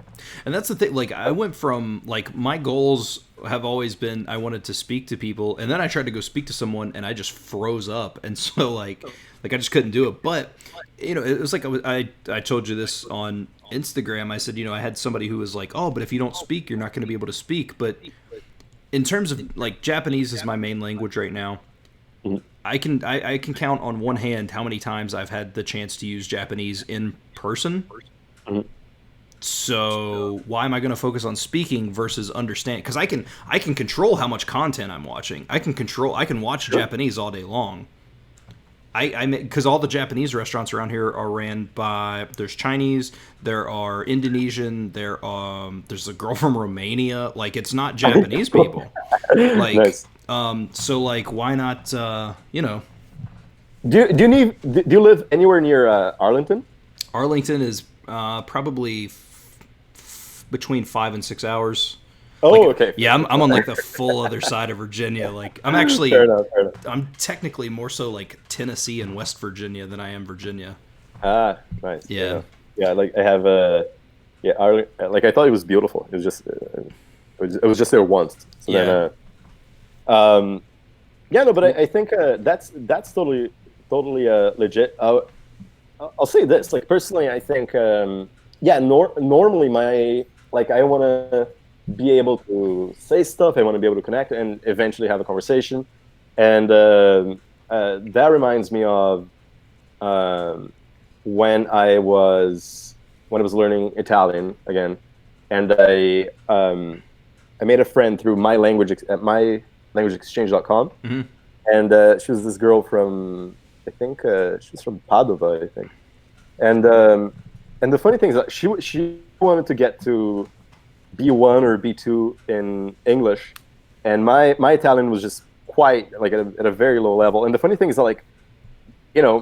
And that's the thing. Like I went from like my goals have always been I wanted to speak to people, and then I tried to go speak to someone, and I just froze up, and so like I just couldn't do it. But it was like I told you this on Instagram. I said I had somebody who was like, oh, but if you don't speak, you're not going to be able to speak. But in terms of like Japanese is my main language right now. Mm-hmm. I can count on one hand how many times I've had the chance to use Japanese in person. Mm-hmm. So why am I going to focus on speaking versus understand? Because I can control how much content I'm watching. I can watch Japanese all day long. Because all the Japanese restaurants around here are ran by, there's Chinese, there are Indonesian, there's a girl from Romania. Like it's not Japanese people. Like, nice. So like, why not? Do you live anywhere near Arlington? Arlington is probably between 5 and 6 hours. Oh, okay. Yeah, I'm on like the full other side of Virginia. Like I'm actually, fair enough. I'm technically more so like Tennessee and West Virginia than I am Virginia. Ah, nice. Yeah. Yeah, like I have like I thought it was beautiful. It was just, it was just there once. So yeah. Then, but I think that's totally legit. I'll say this, like personally, I think, normally I want to be able to say stuff. I want to be able to connect and eventually have a conversation. And that reminds me of when I was learning Italian again, and I made a friend through mylanguageexchange.com, mm-hmm. and she was this girl from, I think she was from Padova, I think, and the funny thing is that she wanted to get to B1 or B2 in English, and my Italian was just quite like at a very low level. And the funny thing is that like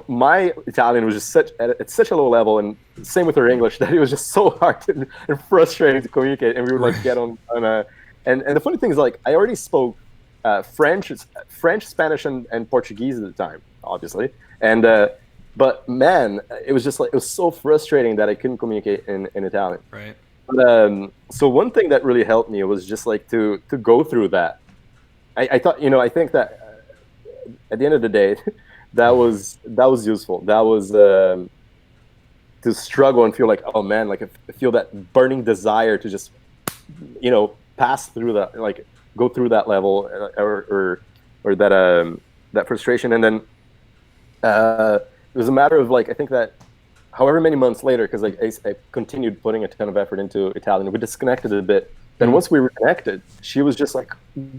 my Italian was just at such a low level, and same with her English, that it was just so hard and frustrating to communicate. And we would like get on a, and the funny thing is, like, I already spoke French, Spanish, and Portuguese at the time, obviously, and but man, it was just like, it was so frustrating that I couldn't communicate in Italian. Right. But, so one thing that really helped me was just like to go through that. I thought, I think that at the end of the day, that was useful. That was to struggle and feel like, oh man, like I feel that burning desire to just, pass through that, like go through that level, or that frustration. And then it was a matter of, like, I think that however many months later, because like I continued putting a ton of effort into Italian, we disconnected a bit. Then once we reconnected, she was just like,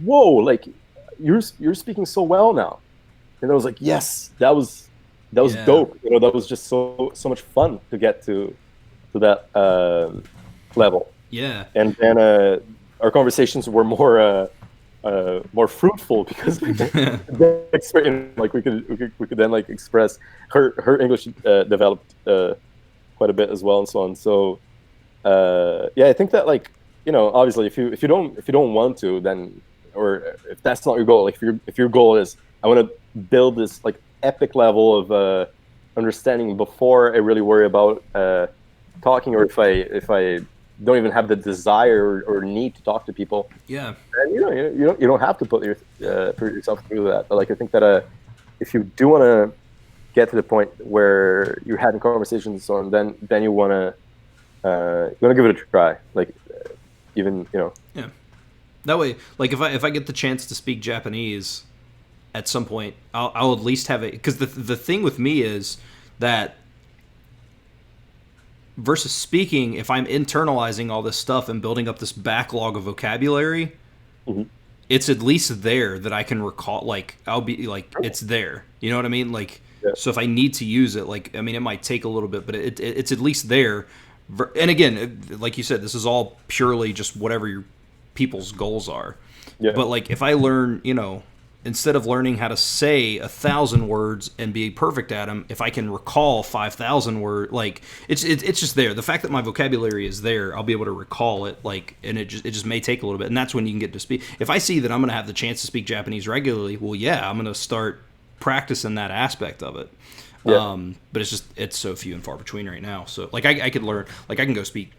whoa, like you're speaking so well now. And I was like, yes, that was dope. That was just so much fun to get to that level. Yeah. And then our conversations were more fruitful, because we could then like express her English developed quite a bit as well, and so on. So I think that, like, obviously if you don't want to, then, or if that's not your goal, like if your goal is, I want to build this like epic level of understanding before I really worry about talking, or if I don't even have the desire or need to talk to people. Yeah. And you don't have to put yourself through that. But like, I think that if you do want to get to the point where you're having conversations and so on, then you want to give it a try. Like, even Yeah. That way, like, if I get the chance to speak Japanese at some point, I'll at least have it, because the thing with me is that versus speaking, if I'm internalizing all this stuff and building up this backlog of vocabulary, mm-hmm. it's at least there that I can recall. Like, I'll be like, it's there. You know what I mean? Like, yeah. So if I need to use it, like, I mean, it might take a little bit, but it's at least there. And again, like you said, this is all purely just whatever your people's goals are. Yeah. But like, if I learn, instead of learning how to say 1,000 words and be perfect at them, if I can recall 5,000 words, like, it's just there. The fact that my vocabulary is there, I'll be able to recall it, like, and it just may take a little bit, and that's when you can get to speak. If I see that I'm going to have the chance to speak Japanese regularly, well, yeah, I'm going to start practicing that aspect of it. Yeah. But it's so few and far between right now. So like, I could learn, like, I can go speak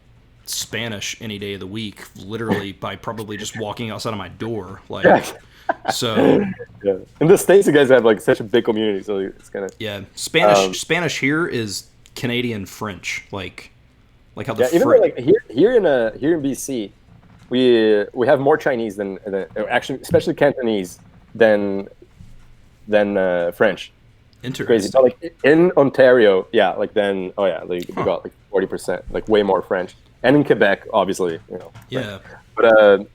Spanish any day of the week, literally by probably just walking outside of my door, like. Yeah. So yeah. In the States, you guys have like such a big community, so it's kind of Spanish here is Canadian French, like how the even though, like, here in BC, we have more Chinese than actually, especially Cantonese than French. Interesting. Crazy. So like in Ontario, like then they got like 40%, like way more French, and in Quebec, obviously, Yeah. But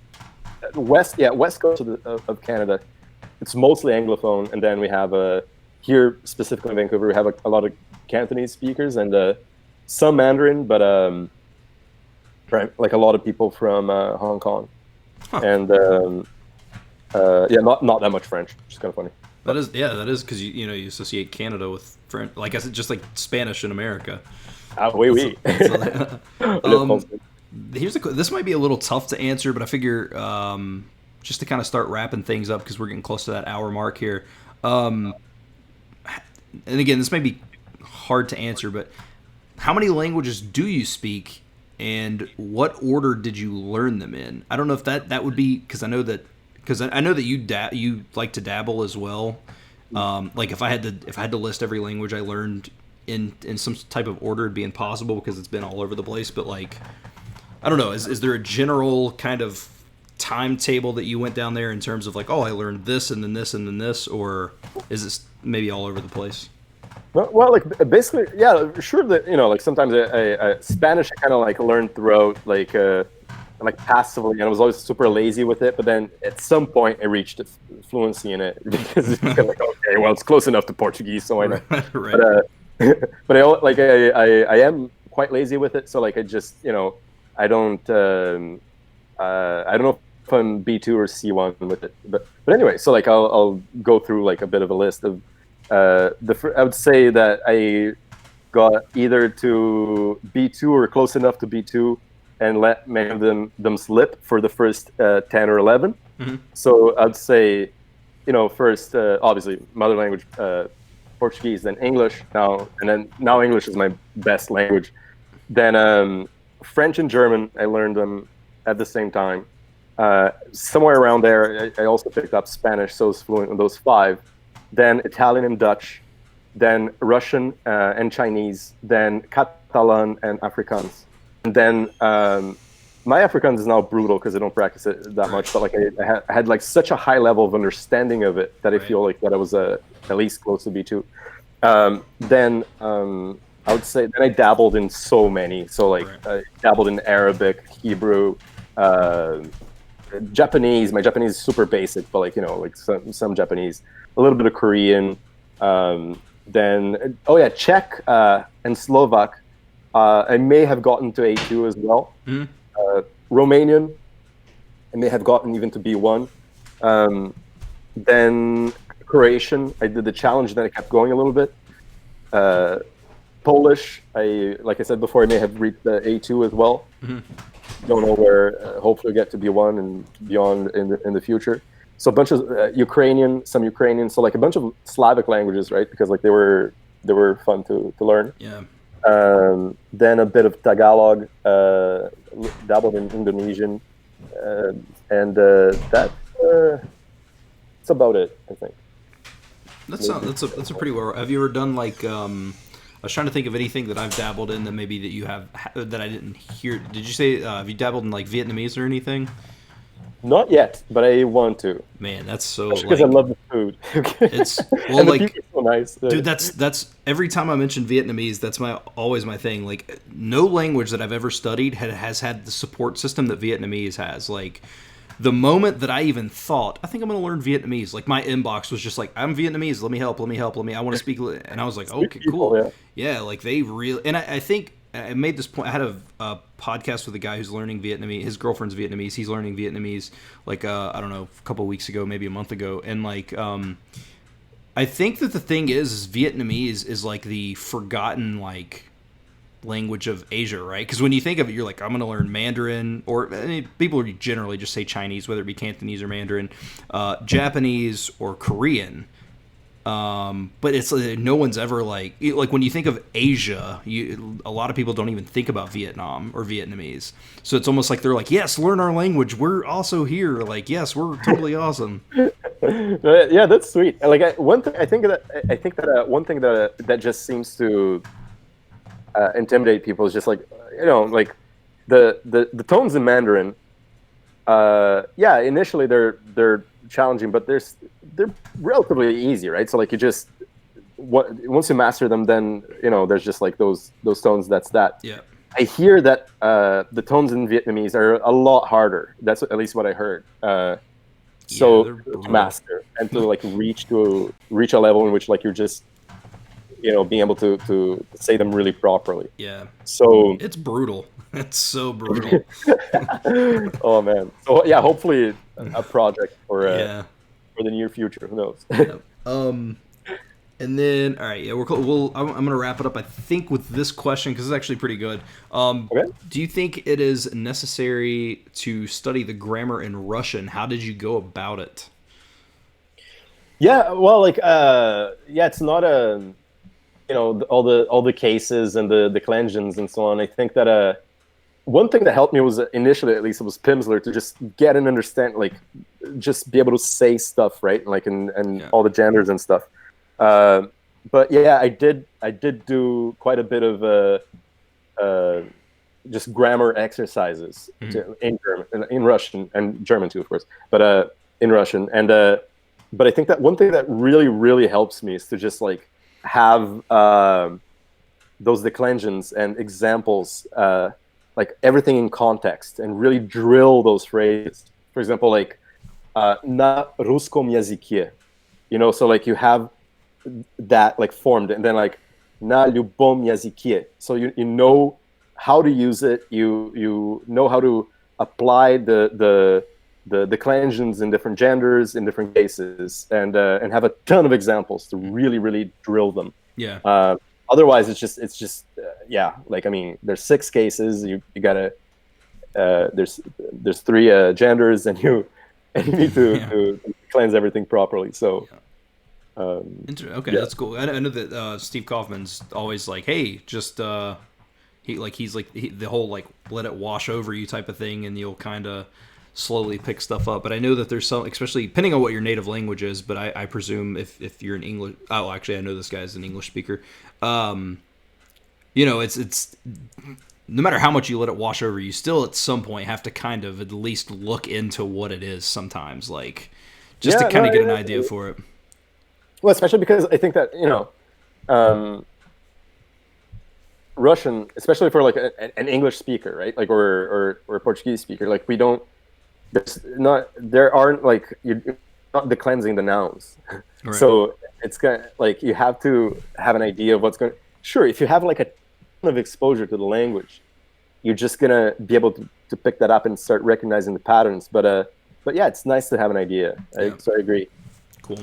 west coast of Canada, it's mostly Anglophone, and then we have here specifically in Vancouver, we have a lot of Cantonese speakers and some Mandarin, but like a lot of people from Hong Kong, and not that much French, which is kind of funny. That is because you associate Canada with French, like I said, just like Spanish in America. Oui. This might be a little tough to answer, but I figure just to kind of start wrapping things up, because we're getting close to that hour mark here. And again, this may be hard to answer, but how many languages do you speak, and what order did you learn them in? I don't know if that would be, because I know that you like to dabble as well. Like if I had to list every language I learned in some type of order, it'd be impossible because it's been all over the place. But like, I don't know, is there a general kind of timetable that you went down there in terms of like, oh, I learned this and then this and then this, or is this maybe all over the place? Well, like basically, yeah, sure that like sometimes Spanish I kind of like learned throughout like passively, and I was always super lazy with it. But then at some point I reached fluency in it because it's kind of like, okay, well, it's close enough to Portuguese, so I know. Right. But I am quite lazy with it, so like I just I don't know if I'm B2 or C1 with it, but anyway, so like I'll go through like a bit of a list of I would say that I got either to B2 or close enough to B2 and let many of them slip for the first 10 or 11. So I'd say, first, obviously, mother language, Portuguese, then English, now English is my best language. Then French and German, I learned them at the same time. Somewhere around there, I also picked up Spanish, so I was fluent in those 5. Then Italian and Dutch, then Russian and Chinese, then Catalan and Afrikaans. And then my Afrikaans is now brutal because I don't practice it that much, but like I had like such a high level of understanding of it that I feel like that I was at least close to B2. Then I would say then I dabbled in so many. So like I dabbled in Arabic, Hebrew, Japanese. My Japanese is super basic, but like like some Japanese, a little bit of Korean. Then Czech and Slovak. I may have gotten to A2 as well. Romanian, I may have gotten even to B1. Then Croatian, I did the challenge, then I kept going a little bit. Polish, like I said before, I may have reached the A2 as well. Don't know where. Hopefully, get to B1 and beyond in the future. So a bunch of Ukrainian, some Ukrainian, so like a bunch of Slavic languages, right? Because like they were fun to learn. Yeah. Then a bit of Tagalog, dabbled in Indonesian, and that's about it, I think. That's a pretty well. Have you ever done like? I was trying to think of anything that I've dabbled in that maybe that you have that I didn't hear. Did you say have you dabbled in like Vietnamese or anything? Not yet, but I want to. Man, that's so. Because I love the food. It's well, and like, the people are so nice. Dude, that's every time I mention Vietnamese, that's always my thing. Like, no language that I've ever studied has had the support system that Vietnamese has. Like, the moment that I even thought, I think I'm going to learn Vietnamese, like my inbox was just like, I'm Vietnamese. Let me help. I want to speak. And I was like, okay, cool. Yeah, like they really. And I think I made this point. I had a podcast with a guy who's learning Vietnamese. His girlfriend's Vietnamese. He's learning Vietnamese. Like I don't know, a couple of weeks ago, maybe a month ago. And like, I think that the thing is Vietnamese is like the forgotten like language of Asia, right? Because when you think of it, you're like, I'm going to learn Mandarin, or people generally just say Chinese, whether it be Cantonese or Mandarin, Japanese or Korean. But it's like, no one's ever like when you think of Asia, a lot of people don't even think about Vietnam or Vietnamese. So it's almost like they're like, yes, learn our language. We're also here. Like, yes, we're totally awesome. Yeah, that's sweet. Like I think that one thing that just seems to intimidate people is just like like the tones in Mandarin. Initially they're challenging, but they're relatively easy, right? So like once you master them, then there's just like those tones. That's that. Yeah. I hear that the tones in Vietnamese are a lot harder. That's at least what I heard. To master and to like reach a level in which like you're just being able to say them really properly. Yeah. So it's brutal. It's so brutal. Oh man. So yeah, hopefully a project for the near future. Who knows? And then all right, yeah, I'm gonna wrap it up. I think with this question because it's actually pretty good. Okay. Do you think it is necessary to study the grammar in Russian? How did you go about it? Yeah. Well, like it's not a all the cases and the declensions and so on. I think that one thing that helped me was initially, at least, it was Pimsleur, to just get and understand, like, just be able to say stuff, right? Like, and all the genders and stuff. But yeah, I did do quite a bit of just grammar exercises in German, in Russian, and German too, of course. But in Russian, and but I think that one thing that really, really helps me is to just like have those declensions and examples. Like everything in context and really drill those phrases. For example, like na ruskom yazykie, so like you have that like formed, and then like na любом yazykie. So you know how to use it. You know how to apply the the declensions in different genders in different cases, and have a ton of examples to really drill them. Yeah. Otherwise, it's just yeah. Like, I mean, there's 6 cases. You gotta there's 3 genders, and you need to cleanse everything properly. So. Okay, that's cool. I know that Steve Kaufman's always like, hey, just he's like the whole like let it wash over you type of thing, and you'll kind of slowly pick stuff up. But I know that there's some, especially depending on what your native language is, but I presume if you're an English, actually I know this guy's an English speaker. It's no matter how much you let it wash over you, still at some point have to kind of at least look into what it is sometimes, like just to kind of get an idea for it. Well, especially because I think that, Russian, especially for like an English speaker, right? Like, or a Portuguese speaker, like there aren't like, you're not decleansing the nouns. Right. So it's kind of like, you have to have an idea of what's going. Sure, if you have like a ton of exposure to the language, you're just gonna be able to pick that up and start recognizing the patterns. But yeah, it's nice to have an idea. So I agree. Cool.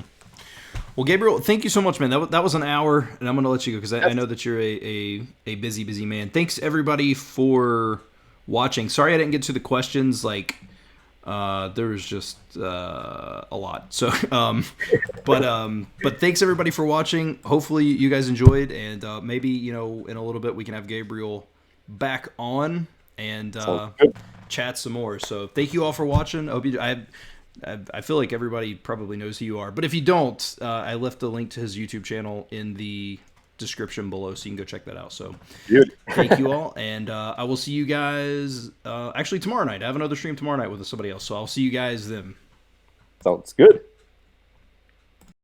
Well, Gabriel, thank you so much, man. That was an hour, and I'm going to let you go because I know that you're a busy man. Thanks, everybody, for watching. Sorry I didn't get to the questions. Like, there was just a lot. So, but thanks, everybody, for watching. Hopefully you guys enjoyed, and maybe, in a little bit we can have Gabriel back on and chat some more. So thank you all for watching. I feel like everybody probably knows who you are, but if you don't, I left a link to his YouTube channel in the description below, so you can go check that out. So thank you all, and I will see you guys actually tomorrow night. I have another stream tomorrow night with somebody else, so I'll see you guys then. Sounds good.